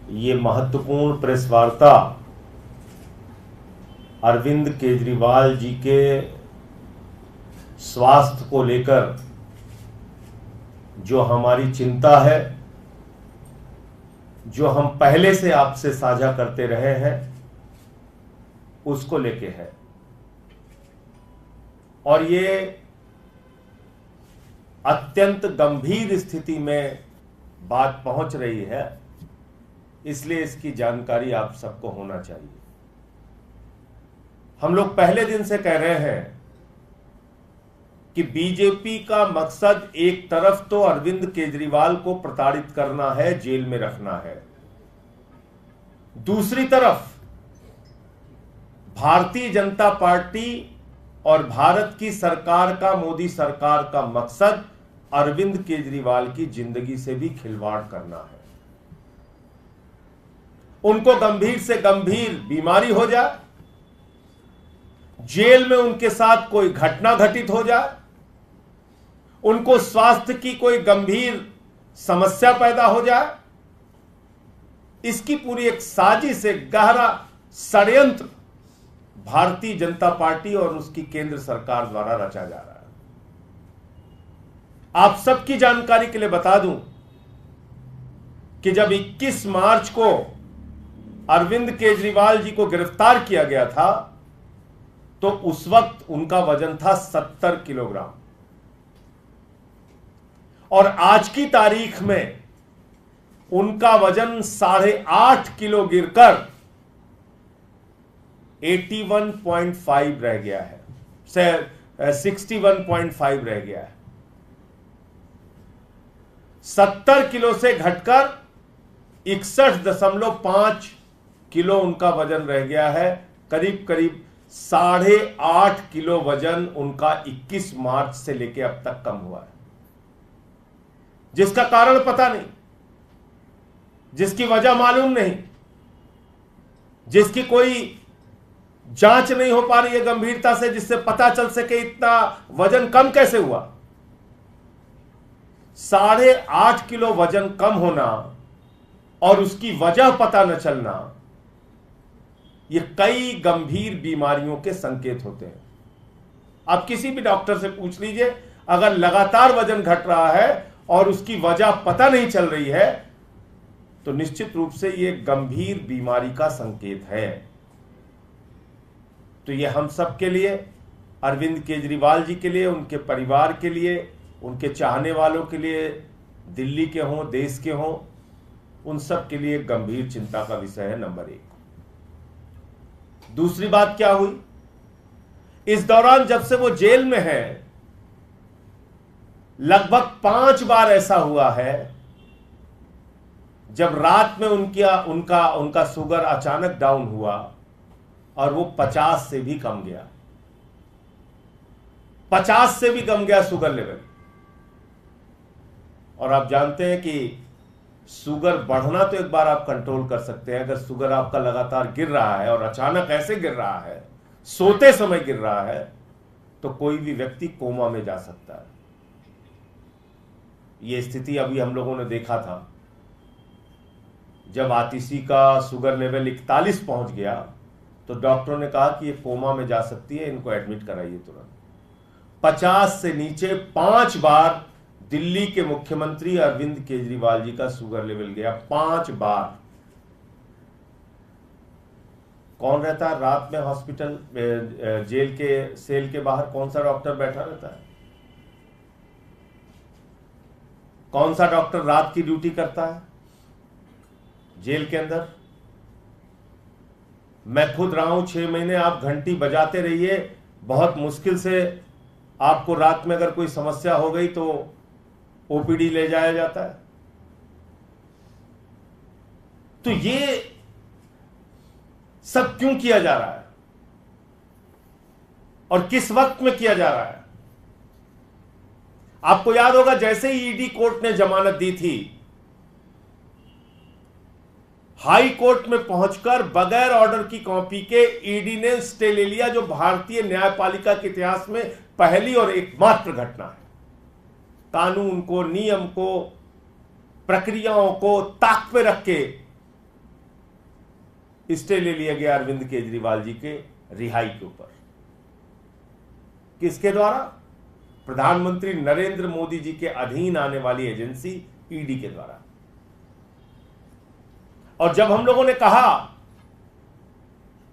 ये महत्वपूर्ण प्रेस वार्ता अरविंद केजरीवाल जी के स्वास्थ्य को लेकर जो हमारी चिंता है, जो हम पहले से आपसे साझा करते रहे हैं, उसको लेके है। और ये अत्यंत गंभीर स्थिति में बात पहुंच रही है, इसलिए इसकी जानकारी आप सबको होना चाहिए। हम लोग पहले दिन से कह रहे हैं कि बीजेपी का मकसद एक तरफ तो अरविंद केजरीवाल को प्रताड़ित करना है, जेल में रखना है, दूसरी तरफ भारतीय जनता पार्टी और भारत की सरकार का, मोदी सरकार का मकसद अरविंद केजरीवाल की जिंदगी से भी खिलवाड़ करना है। उनको गंभीर से गंभीर बीमारी हो जाए, जेल में उनके साथ कोई घटना घटित हो जाए, उनको स्वास्थ्य की कोई गंभीर समस्या पैदा हो जाए, इसकी पूरी एक साजिश, एक गहरा षड्यंत्र भारतीय जनता पार्टी और उसकी केंद्र सरकार द्वारा रचा जा रहा है। आप सबकी जानकारी के लिए बता दूं कि जब 21 मार्च को अरविंद केजरीवाल जी को गिरफ्तार किया गया था तो उस वक्त उनका वजन था 70 किलोग्राम और आज की तारीख में उनका वजन 8.5 किलो गिरकर 81.5 रह गया है, 61.5 रह गया है। 70 किलो से घटकर 61.5 किलो उनका वजन रह गया है। करीब करीब 8.5 किलो वजन उनका 21 मार्च से लेकर अब तक कम हुआ है, जिसका कारण पता नहीं, जिसकी वजह मालूम नहीं, जिसकी कोई जांच नहीं हो पा रही है गंभीरता से, जिससे पता चल सके इतना वजन कम कैसे हुआ। 8.5 किलो वजन कम होना और उसकी वजह पता न चलना, ये कई गंभीर बीमारियों के संकेत होते हैं। आप किसी भी डॉक्टर से पूछ लीजिए, अगर लगातार वजन घट रहा है और उसकी वजह पता नहीं चल रही है तो निश्चित रूप से यह गंभीर बीमारी का संकेत है। तो ये हम सब के लिए, अरविंद केजरीवाल जी के लिए, उनके परिवार के लिए, उनके चाहने वालों के लिए, दिल्ली के हों, देश के हों, उन सब के लिए गंभीर चिंता का विषय है, नंबर 1। दूसरी बात क्या हुई, इस दौरान जब से वो जेल में है, लगभग 5 बार ऐसा हुआ है जब रात में उनका शुगर अचानक डाउन हुआ और वो 50 से भी कम गया, 50 से भी कम गया शुगर लेवल। और आप जानते हैं कि शुगर बढ़ना तो एक बार आप कंट्रोल कर सकते हैं, अगर शुगर आपका लगातार गिर रहा है और अचानक ऐसे गिर रहा है, सोते समय गिर रहा है, तो कोई भी व्यक्ति कोमा में जा सकता है। यह स्थिति अभी हम लोगों ने देखा था, जब आतिशी का शुगर लेवल 41 पहुंच गया तो डॉक्टरों ने कहा कि ये कोमा में जा सकती है, इनको एडमिट कराइए तुरंत। 50 से नीचे 5 बार दिल्ली के मुख्यमंत्री अरविंद केजरीवाल जी का शुगर लेवल गया, 5 बार। कौन रहता है रात में हॉस्पिटल, जेल के सेल के बाहर? कौन सा डॉक्टर बैठा रहता है? कौन सा डॉक्टर रात की ड्यूटी करता है जेल के अंदर? मैं खुद रहा हूं 6 महीने। आप घंटी बजाते रहिए, बहुत मुश्किल से आपको रात में अगर कोई समस्या हो गई तो ओपीडी ले जाया जाता है। तो ये सब क्यों किया जा रहा है और किस वक्त में किया जा रहा है? आपको याद होगा, जैसे ही ईडी कोर्ट ने जमानत दी थी, हाई कोर्ट में पहुंचकर बगैर ऑर्डर की कॉपी के ईडी ने स्टे ले लिया, जो भारतीय न्यायपालिका के इतिहास में पहली और एकमात्र घटना है। कानून को, नियम को, प्रक्रियाओं को ताक पे रख के स्टे ले लिया गया अरविंद केजरीवाल जी के रिहाई के ऊपर। किसके द्वारा? प्रधानमंत्री नरेंद्र मोदी जी के अधीन आने वाली एजेंसी ईडी के द्वारा। और जब हम लोगों ने कहा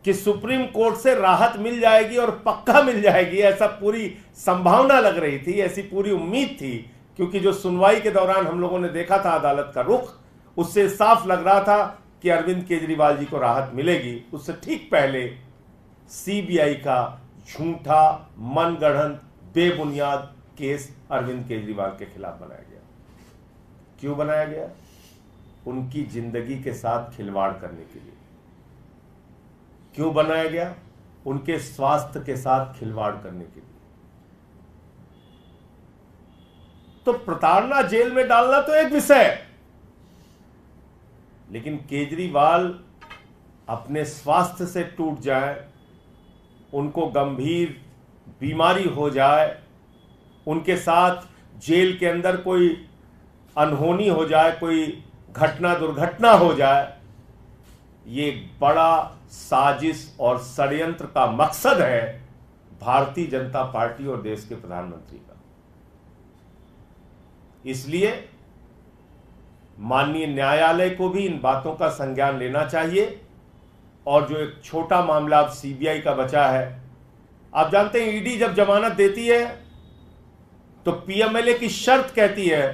कि सुप्रीम कोर्ट से राहत मिल जाएगी और पक्का मिल जाएगी, ऐसा पूरी संभावना लग रही थी, ऐसी पूरी उम्मीद थी, क्योंकि जो सुनवाई के दौरान हम लोगों ने देखा था अदालत का रुख, उससे साफ लग रहा था कि अरविंद केजरीवाल जी को राहत मिलेगी। उससे ठीक पहले सीबीआई का झूठा, मनगढ़ंत, बेबुनियाद केस अरविंद केजरीवाल के खिलाफ बनाया गया। क्यों बनाया गया? उनकी जिंदगी के साथ खिलवाड़ करने के लिए। क्यों बनाया गया? उनके स्वास्थ्य के साथ खिलवाड़ करने के लिए। तो प्रताड़ना, जेल में डालना तो एक विषय है, लेकिन केजरीवाल अपने स्वास्थ्य से टूट जाए, उनको गंभीर बीमारी हो जाए, उनके साथ जेल के अंदर कोई अनहोनी हो जाए, कोई घटना दुर्घटना हो जाए, ये बड़ा साजिश और षड्यंत्र का मकसद है भारतीय जनता पार्टी और देश के प्रधानमंत्री का। इसलिए माननीय न्यायालय को भी इन बातों का संज्ञान लेना चाहिए। और जो एक छोटा मामला अब सीबीआई का बचा है, आप जानते हैं ईडी जब जमानत देती है तो पीएमएलए की शर्त कहती है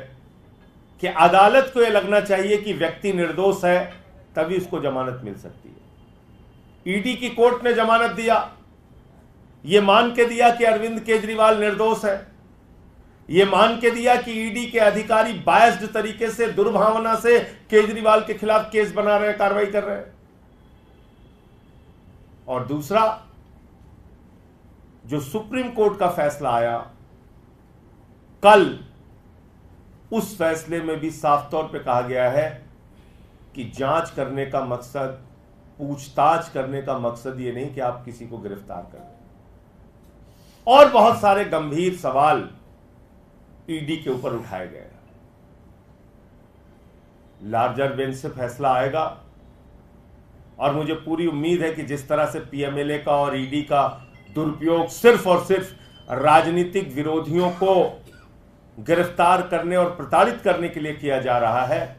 कि अदालत को यह लगना चाहिए कि व्यक्ति निर्दोष है, तभी उसको जमानत मिल सकती है। ईडी की कोर्ट ने जमानत दिया, यह मान के दिया कि अरविंद केजरीवाल निर्दोष है, यह मान के दिया कि ईडी के अधिकारी बायस्ड तरीके से, दुर्भावना से केजरीवाल के खिलाफ केस बना रहे हैं, कार्रवाई कर रहे हैं। और दूसरा, जो सुप्रीम कोर्ट का फैसला आया कल, उस फैसले में भी साफ तौर पे कहा गया है कि जांच करने का मकसद, पूछताछ करने का मकसद ये नहीं कि आप किसी को गिरफ्तार कर लें। और बहुत सारे गंभीर सवाल ईडी के ऊपर उठाए गए। लार्जर बेंच से फैसला आएगा और मुझे पूरी उम्मीद है कि जिस तरह से पीएमएलए का और ईडी का दुरुपयोग सिर्फ और सिर्फ राजनीतिक विरोधियों को गिरफ्तार करने और प्रताड़ित करने के लिए किया जा रहा है,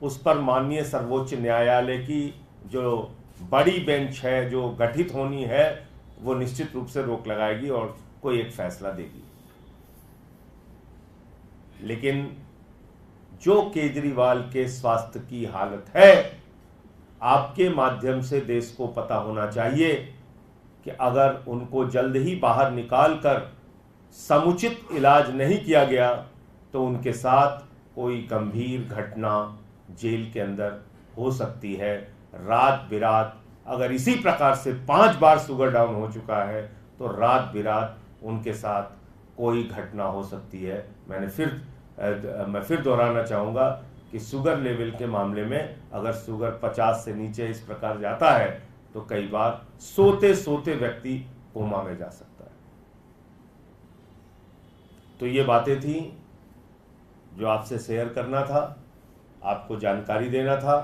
उस पर माननीय सर्वोच्च न्यायालय की जो बड़ी बेंच है, जो गठित होनी है, वो निश्चित रूप से रोक लगाएगी और कोई एक फैसला देगी। लेकिन जो केजरीवाल के स्वास्थ्य की हालत है, आपके माध्यम से देश को पता होना चाहिए कि अगर उनको जल्द ही बाहर निकालकर समुचित इलाज नहीं किया गया तो उनके साथ कोई गंभीर घटना जेल के अंदर हो सकती है। रात बिरात, अगर इसी प्रकार से 5 बार शुगर डाउन हो चुका है तो रात बिरात उनके साथ कोई घटना हो सकती है। मैं फिर दोहराना चाहूँगा कि शुगर लेवल के मामले में अगर शुगर 50 से नीचे इस प्रकार जाता है तो कई बार सोते सोते व्यक्ति कोमा में जा सकता है। तो ये बातें थी जो आपसे शेयर करना था, आपको जानकारी देना था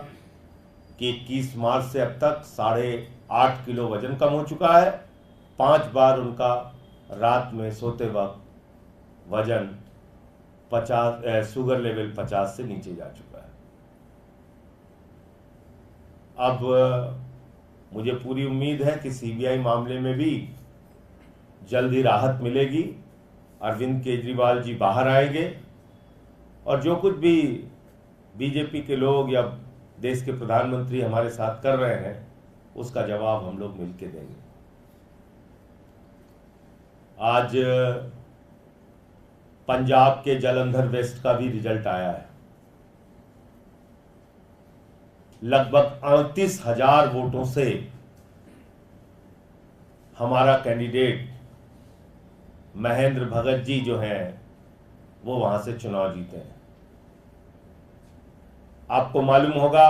कि 21 मार्च से अब तक 8.5 किलो वजन कम हो चुका है। 5 बार उनका रात में सोते वक्त वजन 50, शुगर लेवल 50 से नीचे जा चुका है। अब मुझे पूरी उम्मीद है कि सीबीआई मामले में भी जल्द ही राहत मिलेगी, अरविंद केजरीवाल जी बाहर आएंगे और जो कुछ भी बीजेपी के लोग या देश के प्रधानमंत्री हमारे साथ कर रहे हैं उसका जवाब हम लोग मिलकर देंगे। आज पंजाब के जालंधर वेस्ट का भी रिजल्ट आया है। लगभग 38,000 वोटों से हमारा कैंडिडेट महेंद्र भगत जी जो हैं वो वहां से चुनाव जीते हैं। आपको मालूम होगा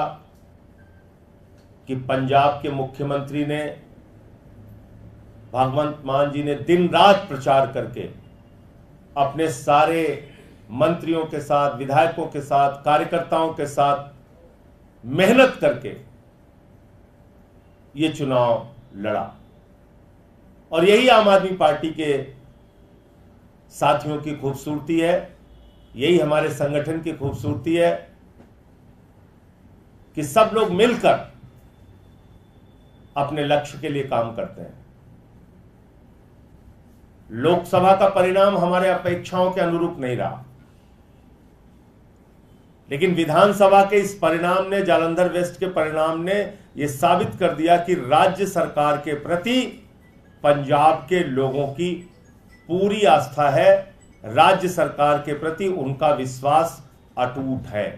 कि पंजाब के मुख्यमंत्री ने, भगवंत मान जी ने दिन रात प्रचार करके अपने सारे मंत्रियों के साथ, विधायकों के साथ, कार्यकर्ताओं के साथ मेहनत करके ये चुनाव लड़ा। और यही आम आदमी पार्टी के साथियों की खूबसूरती है, यही हमारे संगठन की खूबसूरती है कि सब लोग मिलकर अपने लक्ष्य के लिए काम करते हैं। लोकसभा का परिणाम हमारे अपेक्षाओं के अनुरूप नहीं रहा, लेकिन विधानसभा के इस परिणाम ने, जालंधर वेस्ट के परिणाम ने यह साबित कर दिया कि राज्य सरकार के प्रति पंजाब के लोगों की पूरी आस्था है, राज्य सरकार के प्रति उनका विश्वास अटूट है।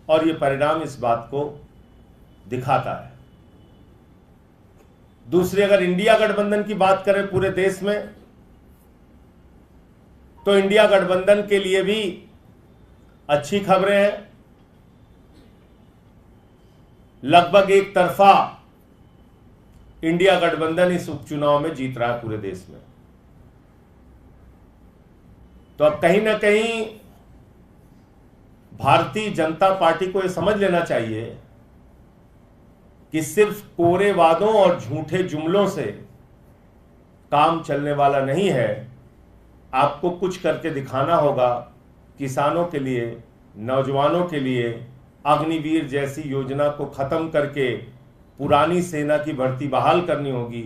और यह परिणाम इस बात को दिखाता है। दूसरी, अगर इंडिया गठबंधन की बात करें पूरे देश में, तो इंडिया गठबंधन के लिए भी अच्छी खबरें हैं। लगभग एक तरफा इंडिया गठबंधन इस उपचुनाव में जीत रहा है पूरे देश में। तो अब कहीं ना कहीं भारतीय जनता पार्टी को यह समझ लेना चाहिए कि सिर्फ कोरे वादों और झूठे जुमलों से काम चलने वाला नहीं है। आपको कुछ करके दिखाना होगा। किसानों के लिए, नौजवानों के लिए अग्निवीर जैसी योजना को खत्म करके पुरानी सेना की भर्ती बहाल करनी होगी।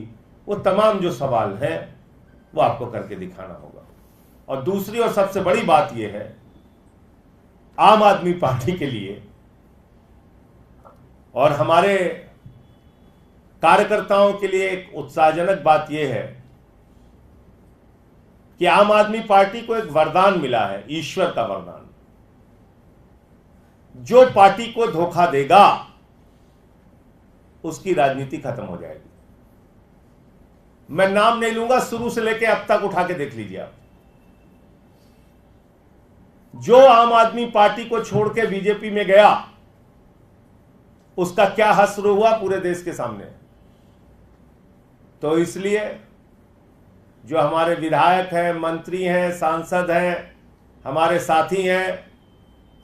वो तमाम जो सवाल हैं वो आपको करके दिखाना होगा। और दूसरी और सबसे बड़ी बात यह है, आम आदमी पार्टी के लिए और हमारे कार्यकर्ताओं के लिए एक उत्साहजनक बात यह है कि आम आदमी पार्टी को एक वरदान मिला है, ईश्वर का वरदान। जो पार्टी को धोखा देगा उसकी राजनीति खत्म हो जाएगी। मैं नाम नहीं लूंगा, शुरू से लेकर अब तक उठा के देख लीजिए आप। जो आम आदमी पार्टी को छोड़ के बीजेपी में गया उसका क्या हश्र हुआ पूरे देश के सामने। तो इसलिए जो हमारे विधायक हैं, मंत्री हैं, सांसद हैं, हमारे साथी हैं,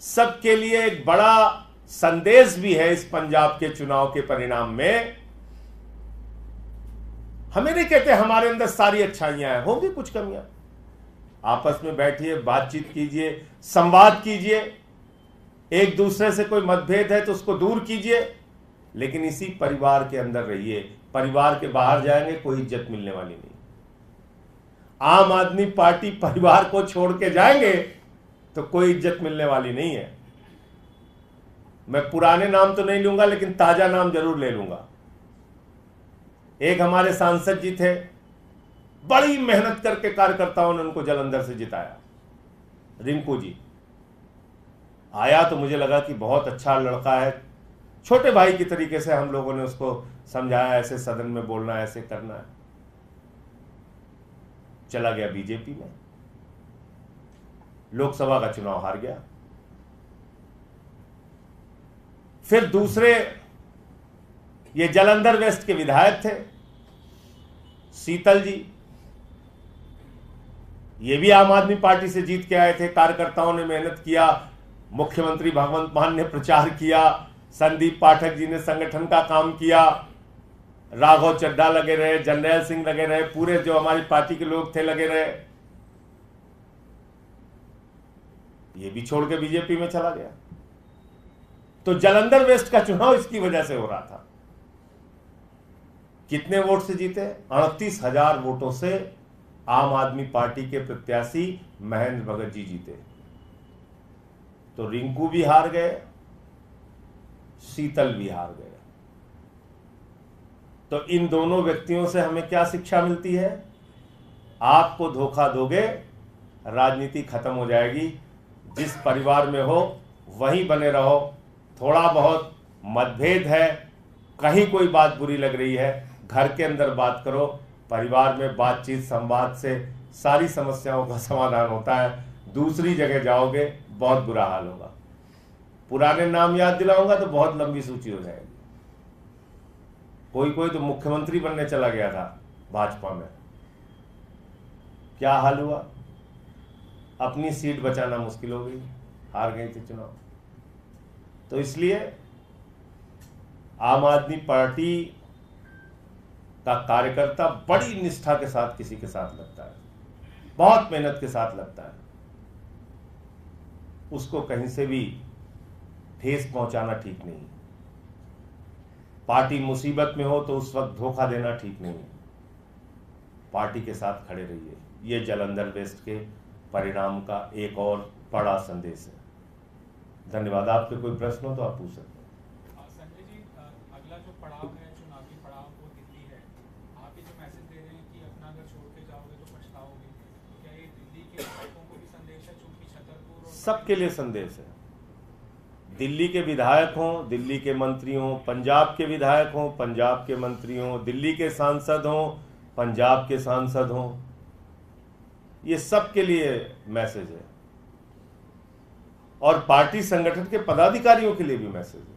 सबके लिए एक बड़ा संदेश भी है इस पंजाब के चुनाव के परिणाम में। हमें नहीं कहते हमारे अंदर सारी अच्छाइयां हैं, होंगी कुछ कमियां। आपस में बैठिए, बातचीत कीजिए, संवाद कीजिए। एक दूसरे से कोई मतभेद है तो उसको दूर कीजिए, लेकिन इसी परिवार के अंदर रहिए। परिवार के बाहर जाएंगे कोई इज्जत मिलने वाली नहीं। आम आदमी पार्टी परिवार को छोड़ के जाएंगे तो कोई इज्जत मिलने वाली नहीं है। मैं पुराने नाम तो नहीं लूंगा, लेकिन ताजा नाम जरूर ले लूंगा। एक हमारे सांसद जी थे, बड़ी मेहनत करके कार्यकर्ताओं ने उनको जालंधर से जिताया, रिंकू जी। आया तो मुझे लगा कि बहुत अच्छा लड़का है, छोटे भाई की तरीके से हम लोगों ने उसको समझाया, ऐसे सदन में बोलना, ऐसे करना है। चला गया बीजेपी में, लोकसभा का चुनाव हार गया। फिर दूसरे ये जालंधर वेस्ट के विधायक थे शीतल जी, ये भी आम आदमी पार्टी से जीत के आए थे। कार्यकर्ताओं ने मेहनत किया, मुख्यमंत्री भगवंत मान ने प्रचार किया, संदीप पाठक जी ने संगठन का काम किया, राघव चड्ढा लगे रहे, जर्नैल सिंह लगे रहे, पूरे जो हमारी पार्टी के लोग थे लगे रहे। ये भी छोड़ के बीजेपी में चला गया। तो जालंधर वेस्ट का चुनाव इसकी वजह से हो रहा था। कितने वोट से जीते? 38,000 वोटों से आम आदमी पार्टी के प्रत्याशी महेंद्र भगत जी जीते। तो रिंकू भी हार गए, शीतल भी हार गए। तो इन दोनों व्यक्तियों से हमें क्या शिक्षा मिलती है? आपको धोखा दोगे, राजनीति खत्म हो जाएगी। जिस परिवार में हो वहीं बने रहो। थोड़ा बहुत मतभेद है, कहीं कोई बात बुरी लग रही है, घर के अंदर बात करो। परिवार में बातचीत, संवाद से सारी समस्याओं का समाधान होता है। दूसरी जगह जाओगे बहुत बुरा हाल होगा। पुराने नाम याद दिलाऊंगा तो बहुत लंबी सूची हो जाएगी। कोई कोई तो मुख्यमंत्री बनने चला गया था भाजपा में, क्या हाल हुआ? अपनी सीट बचाना मुश्किल हो गई, हार गए थे चुनाव। तो इसलिए आम आदमी पार्टी का कार्यकर्ता बड़ी निष्ठा के साथ किसी के साथ लगता है, बहुत मेहनत के साथ लगता है, उसको कहीं से भी ठेस पहुंचाना ठीक नहीं। पार्टी मुसीबत में हो तो उस वक्त धोखा देना ठीक नहीं। पार्टी के साथ खड़े रहिए। ये जालंधर वेस्ट के परिणाम का एक और बड़ा संदेश है। धन्यवाद। आपके कोई प्रश्न हो तो आप पूछ सकते हैं। संजय जी, अगला जो पड़ाव है, चुनावी पड़ाव, वो दिल्ली है। आप ये जो मैसेज दे रहे हैं कि अपना अगर छोड़ के जाओगे तो पछताओगे, तो क्या ये दिल्ली के विधायकों को भी संदेश है? चूंकि छतरपुर और सबके लिए संदेश है। दिल्ली के विधायक हों, दिल्ली के मंत्री हों, पंजाब के विधायक हों, पंजाब के मंत्री हों, दिल्ली के सांसद हों, पंजाब के सांसद हों, ये सबके लिए मैसेज है। और पार्टी संगठन के पदाधिकारियों के लिए भी मैसेज है।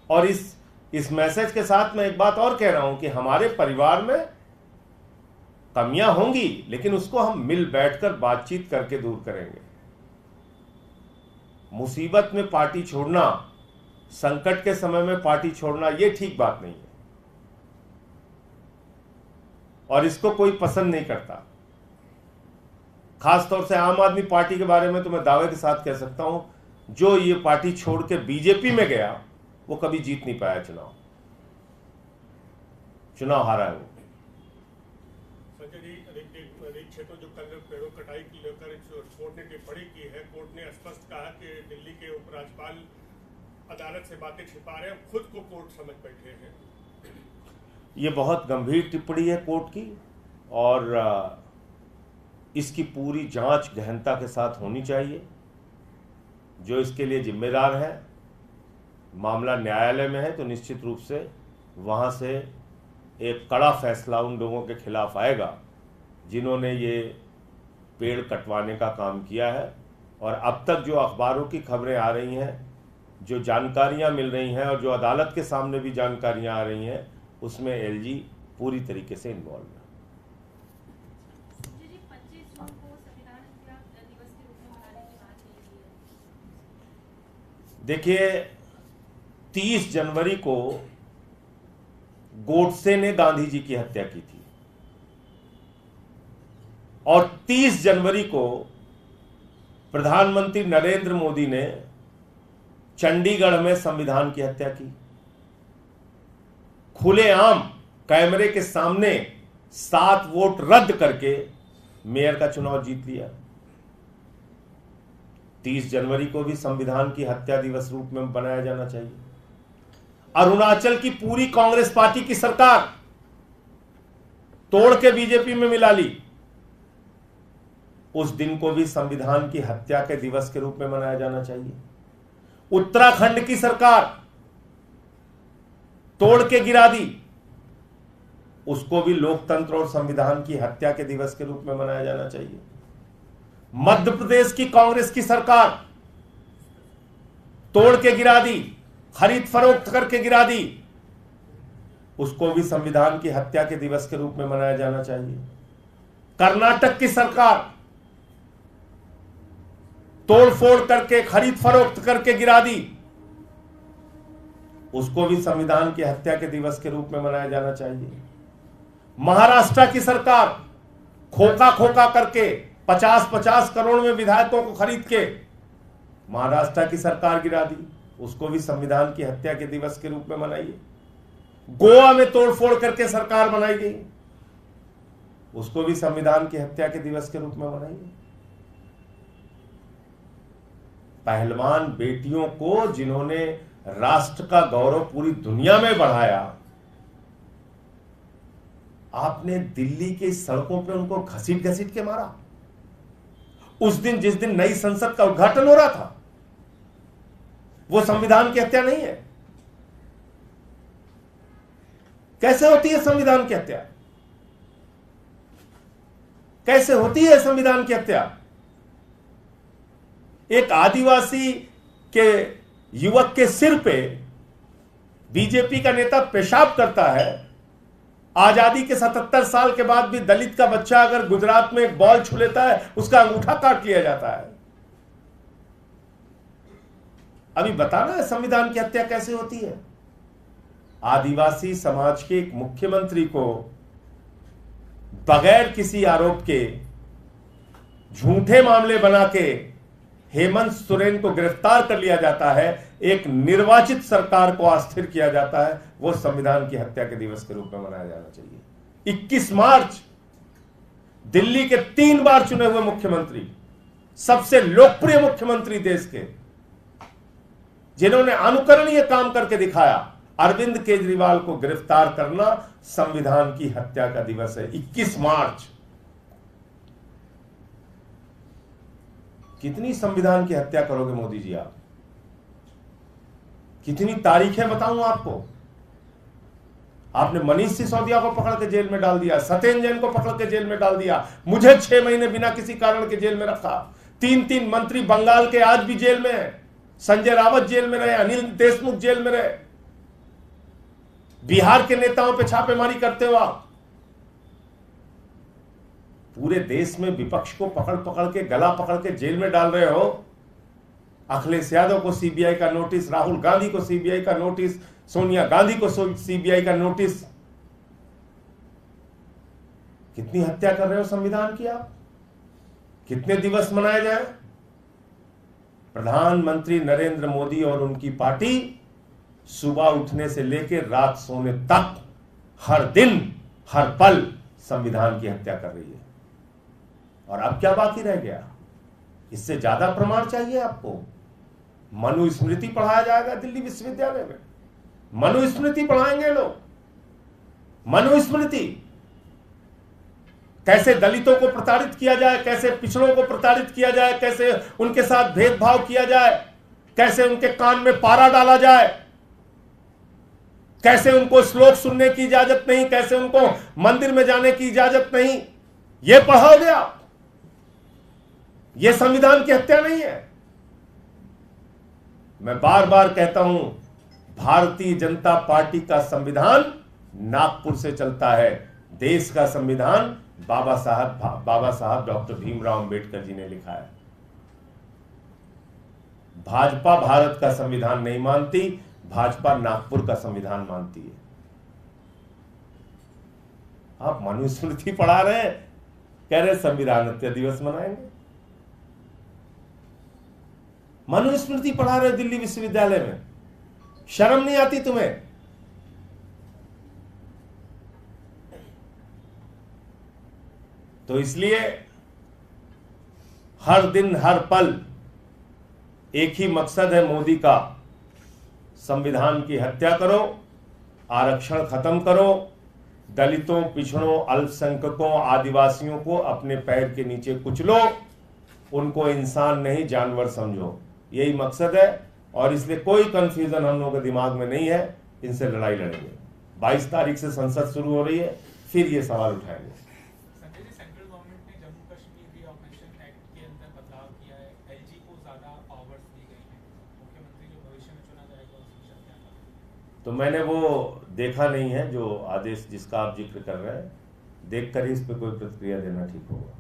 और इस मैसेज के साथ मैं एक बात और कह रहा हूं कि हमारे परिवार में कमियां होंगी, लेकिन उसको हम मिल बैठकर बातचीत करके दूर करेंगे। मुसीबत में पार्टी छोड़ना, संकट के समय में पार्टी छोड़ना, यह ठीक बात नहीं है और इसको कोई पसंद नहीं करता। खासतौर से आम आदमी पार्टी के बारे में तो मैं दावे के साथ कह सकता हूं, जो ये पार्टी छोड़ के बीजेपी में गया वो कभी जीत नहीं पाया चुनाव हारा है वो। संजय जी, अनेक क्षेत्रों जो कल पेड़ों कटाई की लेकर कोर्ट ने टिप्पणी की है, कोर्ट ने स्पष्ट कहा कि दिल्ली के उपराज्यपाल अदालत से बातें छिपा रहे हैं, खुद को कोर्ट समझ बैठे हैं। ये बहुत गंभीर टिप्पणी है कोर्ट की और इसकी पूरी जांच गहनता के साथ होनी चाहिए। जो इसके लिए जिम्मेदार है, मामला न्यायालय में है तो निश्चित रूप से वहां से एक कड़ा फैसला उन लोगों के खिलाफ आएगा जिन्होंने ये पेड़ कटवाने का काम किया है। और अब तक जो अखबारों की खबरें आ रही हैं, जो जानकारियां मिल रही हैं और जो अदालत के सामने भी जानकारियां आ रही हैं, उसमें एलजी पूरी तरीके से इन्वॉल्व है। देखिए, 30 जनवरी को गोडसे ने गांधी जी की हत्या की थी और 30 जनवरी को प्रधानमंत्री नरेंद्र मोदी ने चंडीगढ़ में संविधान की हत्या की। खुलेआम कैमरे के सामने 7 वोट रद्द करके मेयर का चुनाव जीत लिया। 30 जनवरी को भी संविधान की हत्या दिवस रूप में बनाया जाना चाहिए। अरुणाचल की पूरी कांग्रेस पार्टी की सरकार तोड़ के बीजेपी में मिला ली, उस दिन को भी संविधान की हत्या के दिवस के रूप में मनाया जाना चाहिए। उत्तराखंड की सरकार तोड़ के गिरा दी, उसको भी लोकतंत्र और संविधान की हत्या के दिवस के रूप में मनाया जाना चाहिए। मध्य प्रदेश की कांग्रेस की सरकार तोड़ के गिरा दी, खरीद फरोख्त करके गिरा दी, उसको भी संविधान की हत्या के दिवस के रूप में मनाया जाना चाहिए। कर्नाटक की सरकार तोड़फोड़ करके खरीद फरोख्त करके गिरा दी, उसको भी संविधान की हत्या के दिवस के रूप में मनाया जाना चाहिए। महाराष्ट्र की सरकार खोखा खोखा करके 50-50 करोड़ में विधायकों को खरीद के महाराष्ट्र की सरकार गिरा दी, उसको भी संविधान की हत्या के दिवस के रूप में मनाइए। गोवा में तोड़फोड़ करके सरकार बनाई गई, उसको भी संविधान की हत्या के दिवस के रूप में मनाइए। पहलवान बेटियों को जिन्होंने राष्ट्र का गौरव पूरी दुनिया में बढ़ाया, आपने दिल्ली की सड़कों पे उनको घसीट घसीट के मारा। उस दिन जिस दिन नई संसद का उद्घाटन हो रहा था, वो संविधान की हत्या नहीं है। कैसे होती है संविधान की हत्या? कैसे होती है संविधान की हत्या? एक आदिवासी के युवक के सिर पे बीजेपी का नेता पेशाब करता है। आजादी के 77 साल के बाद भी दलित का बच्चा अगर गुजरात में एक बॉल छू लेता है, उसका अंगूठा काट लिया जाता है। अभी बताना है संविधान की हत्या कैसे होती है? आदिवासी समाज के एक मुख्यमंत्री को बगैर किसी आरोप के झूठे मामले बना के हेमंत सोरेन को गिरफ्तार कर लिया जाता है, एक निर्वाचित सरकार को अस्थिर किया जाता है, वो संविधान की हत्या के दिवस के रूप में मनाया जाना चाहिए। 21 मार्च दिल्ली के 3 बार चुने हुए मुख्यमंत्री, सबसे लोकप्रिय मुख्यमंत्री देश के, जिन्होंने अनुकरणीय काम करके दिखाया, अरविंद केजरीवाल को गिरफ्तार करना संविधान की हत्या का दिवस है। 21 मार्च। कितनी संविधान की हत्या करोगे मोदी जी आप? कितनी तारीखें बताऊं आपको? आपने मनीष सिसोदिया को पकड़ के जेल में डाल दिया, सत्येंद्र जैन को पकड़ के जेल में डाल दिया, मुझे 6 महीने बिना किसी कारण के जेल में रखा। 3 मंत्री बंगाल के आज भी जेल में है, संजय रावत जेल में रहे, अनिल देशमुख जेल में रहे। बिहार के नेताओं पे छापेमारी करते हो आप। पूरे देश में विपक्ष को पकड़ पकड़ के, गला पकड़ के जेल में डाल रहे हो। अखिलेश यादव को सीबीआई का नोटिस, राहुल गांधी को सीबीआई का नोटिस, सोनिया गांधी को सीबीआई का नोटिस। कितनी हत्या कर रहे हो संविधान की आप? कितने दिवस मनाए जाए? प्रधानमंत्री नरेंद्र मोदी और उनकी पार्टी सुबह उठने से लेकर रात सोने तक हर दिन हर पल संविधान की हत्या कर रही है। और अब क्या बाकी रह गया? इससे ज्यादा प्रमाण चाहिए आपको? मनुस्मृति पढ़ाया जाएगा दिल्ली विश्वविद्यालय में। मनुस्मृति पढ़ाएंगे लोग। मनुस्मृति, कैसे दलितों को प्रताड़ित किया जाए, कैसे पिछड़ों को प्रताड़ित किया जाए, कैसे उनके साथ भेदभाव किया जाए, कैसे उनके कान में पारा डाला जाए, कैसे उनको श्लोक सुनने की इजाजत नहीं, कैसे उनको मंदिर में जाने की इजाजत नहीं। यह पढ़ाओगे आप? यह संविधान की हत्या नहीं है? मैं बार बार कहता हूं, भारतीय जनता पार्टी का संविधान नागपुर से चलता है। देश का संविधान बाबा साहब डॉक्टर भीमराव अंबेडकर जी ने लिखा है। भाजपा भारत का संविधान नहीं मानती, भाजपा नागपुर का संविधान मानती है। आप मनुस्मृति पढ़ा रहे हैं, कह रहे संविधान हत्या दिवस मनाएंगे। मनुस्मृति पढ़ा रहे दिल्ली विश्वविद्यालय में, शर्म नहीं आती तुम्हें? तो इसलिए हर दिन हर पल एक ही मकसद है मोदी का, संविधान की हत्या करो, आरक्षण खत्म करो, दलितों, पिछड़ों, अल्पसंख्यकों, आदिवासियों को अपने पैर के नीचे कुचलो, उनको इंसान नहीं जानवर समझो। यही मकसद है और इसलिए कोई कंफ्यूजन हम लोगों के दिमाग में नहीं है। इनसे लड़ाई लड़ेंगे। 22 तारीख से संसद शुरू हो रही है, फिर ये सवाल उठाएंगे। संजय जी, सेंट्रल गवर्नमेंट ने जम्मू कश्मीर रीऑर्गेनाइजेशन एक्ट के अंदर बदलाव किया है, एलजी को ज्यादा पावर्स दी गई हैं। मुख्यमंत्री जो भविष्य में चुना जाएगा उसकी क्या करेंगे? तो मैंने वो देखा नहीं है जो आदेश जिसका आप जिक्र कर रहे हैं, देखकर ही इस पर कोई प्रतिक्रिया देना ठीक होगा।